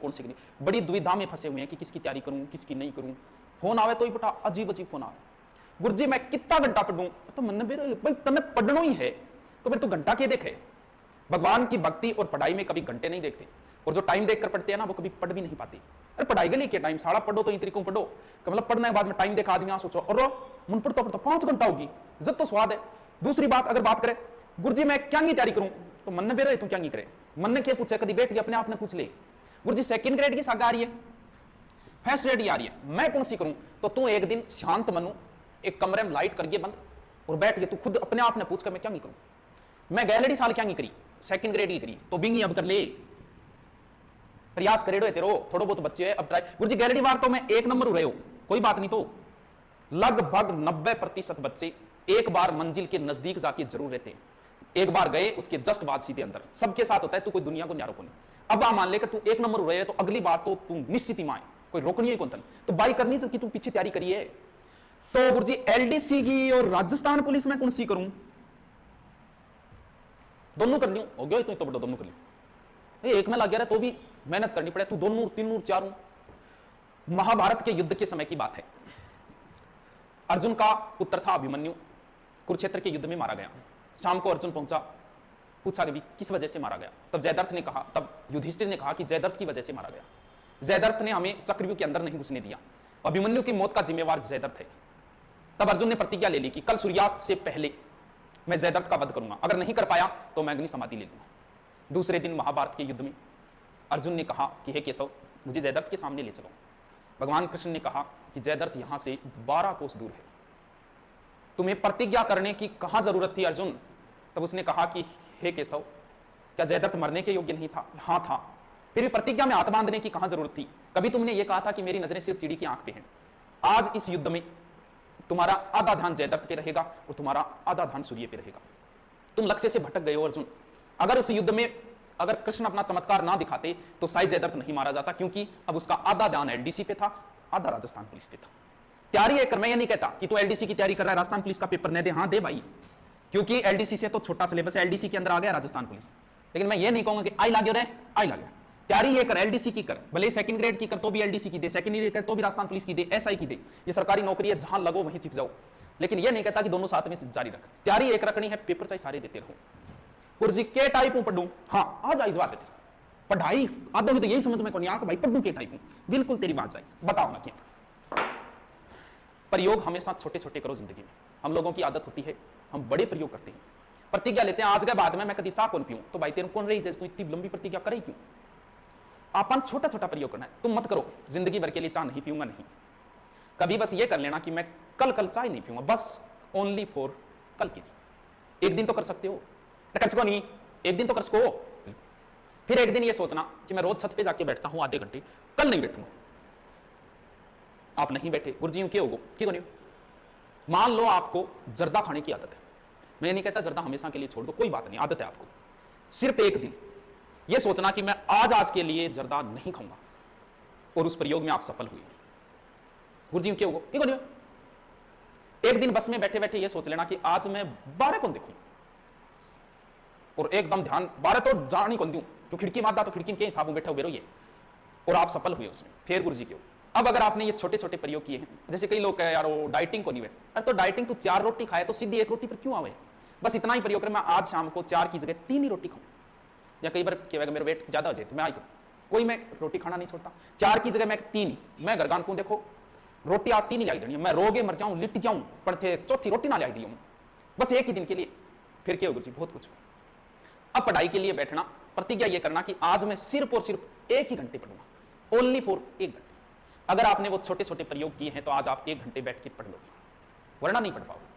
कौन सी करनी, बड़ी दुविधा में फंसे हुए हैं कि किसकी तैयारी करूं किसकी नहीं करूं। फोन आवे तो ही पटा अजीब अजीब फोन आवे, गुरुजी मैं कितना घंटा पढ़ूं, तो मन में भाई तने पढ़ना ही है तो फिर तू घंटा क्या देखे। भगवान की भक्ति और पढ़ाई में कभी घंटे नहीं देखते, और जो टाइम देखकर पढ़ते हैं ना वो कभी पढ़ भी नहीं पाते। अरे पढ़ाई के लिए क्या टाइम, सारा पढ़ो तो इन तरीकों पढ़ो, मतलब पढ़ने के बाद में टाइम देखा दिया सोचो और मन पढ़ता पढ़ता 5 घंटा होगी, इज्जत तो स्वाद है। दूसरी बात अगर बात करें गुरुजी मैं क्या की तैयारी करूं, तो मन ने बेरे तू क्या करे, मन ने क्या पूछे, कभी बैठ के अपने आप ने पूछ ले गुरुजी सेकंड ग्रेड की सागा आ रही है, फर्स्ट ग्रेड की आ रही है, मैं कौन सी करूं। तो तू एक दिन शांत मनु एक कमरे में लाइट करिए बंद और बैठ के तू खुद अपने आप ने पूछ कर मैं क्या नहीं करूं। मैं गैलरी साल क्या नहीं करी, सेकंड ग्रेड की करी, तो बिंगी अब कर ले, प्रयास करे तेरो थोड़ा बहुत बच्चे है अब ट्राई। गुरुजी गैलरी बार तो मैं 1 नंबर हो रहे हो, कोई बात नहीं, तो लगभग 90% बच्चे एक बार मंजिल के नजदीक जाके जरूर रहते हैं, एक बार गए उसके जस्ट बाद सीधे अंदर, सबके साथ होता है, तू कोई दुनिया को न्यारो को नहीं। अब आप मान ले कि तू 1 नंबर हो रहे है तो अगली बार तो तू निश्चित ही माए, कोई रोकनी है कौन तन, तो बाई करनी चाहिए कि तू पीछे तैयारी करी है। तो गुरुजी एलडीसी की और राजस्थान पुलिस में कौन सी करूं, दोनों कर लियो, हो गया तो बड़ा दोनों कर लियो, एक में लग गया तो भी मेहनत करनी पड़े, तू दोनों 3 4। महाभारत के युद्ध के समय की बात है, अर्जुन का पुत्र था अभिमन्यु, कुरुक्षेत्र के युद्ध में मारा गया। शाम को अर्जुन पहुंचा, पूछा कि किस वजह से मारा गया, तब जयद्रथ ने कहा, तब युधिष्ठिर ने कहा कि जयद्रथ की वजह से मारा गया, जयद्रथ ने हमें चक्रव्यूह के अंदर नहीं घुसने दिया, अभिमन्यु की मौत का जिम्मेवार जयद्रथ है। तब अर्जुन ने प्रतिज्ञा ले ली कि कल सूर्यास्त से पहले मैं जयद्रथ का वध करूंगा, अगर नहीं कर पाया तो मैं अग्नि समाधि ले लूंगा। दूसरे दिन महाभारत के युद्ध में अर्जुन ने कहा कि हे केशव मुझे जयद्रथ के सामने ले चलो। भगवान कृष्ण ने कहा कि जयद्रथ यहां से 12 कोस दूर है, तुम्हें प्रतिज्ञा करने की कहां जरूरत थी अर्जुन। तब उसने कहा कि हे केशव क्या जयद्रथ मरने के योग्य नहीं था, हाँ था, फिर प्रतिज्ञा में हाथ बांधने की कहां जरूरत थी, कभी तुमने यह कहा था कि मेरी नजरें सिर्फ चिड़ी की आंख पे हैं। आज इस युद्ध में तुम्हारा आधा ध्यान जयद्रथ पे रहेगा और तुम्हारा आधा ध्यान सूर्य पे रहेगा, तुम लक्ष्य से भटक गए हो अर्जुन। अगर उस युद्ध में अगर कृष्ण अपना चमत्कार ना दिखाते तो शायद जयद्रथ नहीं मारा जाता, क्योंकि अब उसका आधा ध्यान एलडीसी पे था, आधा राजस्थान पुलिस पे था। तैयारी है कर, मैं ये नहीं कहता कि तू एलडीसी की तैयारी कर रहा है राजस्थान पुलिस का पेपर नहीं दे, हाँ दे भाई, क्योंकि एलडीसी से तो छोटा सिलेबस है, एलडीसी के अंदर आ गया राजस्थान पुलिस, लेकिन मैं ये नहीं कहूंगा कि आई लागे आई लागे। तैयारी ये कर, एलडीसी की कर, भले सेकंड ग्रेड की कर तो भी एलडीसी की दे, सेकंड ग्रेड कर तो भी राजस्थान पुलिस की दे, एसआई की दे, ये सरकारी नौकरी है, जहां लगो वहीं चिप जाओ, लेकिन ये नहीं कहता कि दोनों साथ में जारी रख। तैयारी एक रखनी है, पेपर चाहे सारे देते रहो। गुरुजी के टाइप हूं पढ़ूं, हाँ आ जाए इस बात है, पढ़ाई आदो तो यही समझ में कौन आंख भाई पढ़ूं के टाइप हूं, बिल्कुल तेरी बात जाए, बताओ ना क्या। प्रयोग हमेशा छोटे छोटे करो जिंदगी में, हम लोगों की आदत होती है हम बड़े प्रयोग करते हैं, प्रतिज्ञा लेते हैं आज के बाद में मैं कभी चाह कौन पीऊं, तो भाई तेरे कौन रही है इतनी लंबी प्रतिज्ञा करे क्यों। अपन छोटा छोटा प्रयोग करना है, तुम मत करो जिंदगी भर के लिए चाह नहीं पीऊंगा, नहीं, कभी बस ये कर लेना कि मैं कल चाय नहीं पीऊंगा, बस ओनली फॉर कल के लिए। एक दिन तो कर सकते हो, कर सको नहीं, एक दिन तो कर सको। फिर एक दिन ये सोचना कि मैं रोज छत पे जाके बैठता हूं आधे घंटे, कल नहीं बैठूंगा। आप नहीं बैठे, गुरुजी क्यों होगो क्यों नहीं। मान लो आपको जर्दा खाने की आदत है, मैं नहीं कहता जर्दा हमेशा के लिए छोड़ दो, कोई बात नहीं, आदत है आपको, सिर्फ एक दिन ये सोचना कि मैं आज के लिए जर्दा नहीं खाऊंगा, और उस प्रयोग में आप सफल हुए। गुरुजी क्यों होगो क्यों नहीं। एक दिन बस में बैठे बैठे ये सोच लेना कि आज मैं 12 कौन देखूं, और एकदम ध्यान 12 तो जान ही कौन दूं, जो खिड़की मारदा तो खिड़की के हिसाब में बैठे हुए, और आप सफल हुए उसमें। फिर गुरुजी क्यों। अब अगर आपने ये छोटे छोटे प्रयोग किए हैं, जैसे कई लोग कहे यार वो डाइटिंग को नहीं है, अरे तो डाइटिंग तू 4 रोटी खाए तो सीधी 1 रोटी पर क्यों आवे, बस इतना ही प्रयोग कर, मैं आज शाम को 4 की जगह 3 ही रोटी खाऊं, या कई बार कहेगा मेरा वेट ज्यादा हो जाए तो मैं आई कोई मैं रोटी खाना नहीं छोड़ता, 4 की जगह मैं 3 ही, मैं घरगान को देखो रोटी आज 3 ही लाई देनी, मैं रोगे मर जाऊं लिट जाऊं पर थे चौथी रोटी ना लाई दी हूं, बस एक ही दिन के लिए। फिर क्या गुरुजी बहुत कुछ। अब पढ़ाई के लिए बैठना, प्रतिज्ञा ये करना कि आज मैं सिर्फ और सिर्फ 1 ही घंटे पढ़ूंगा, ओनली फॉर 1 घंटे। अगर आपने वो छोटे छोटे प्रयोग किए हैं तो आज आप 1 घंटे बैठ के पढ़ लोगे, वरना नहीं पढ़ पाओगे।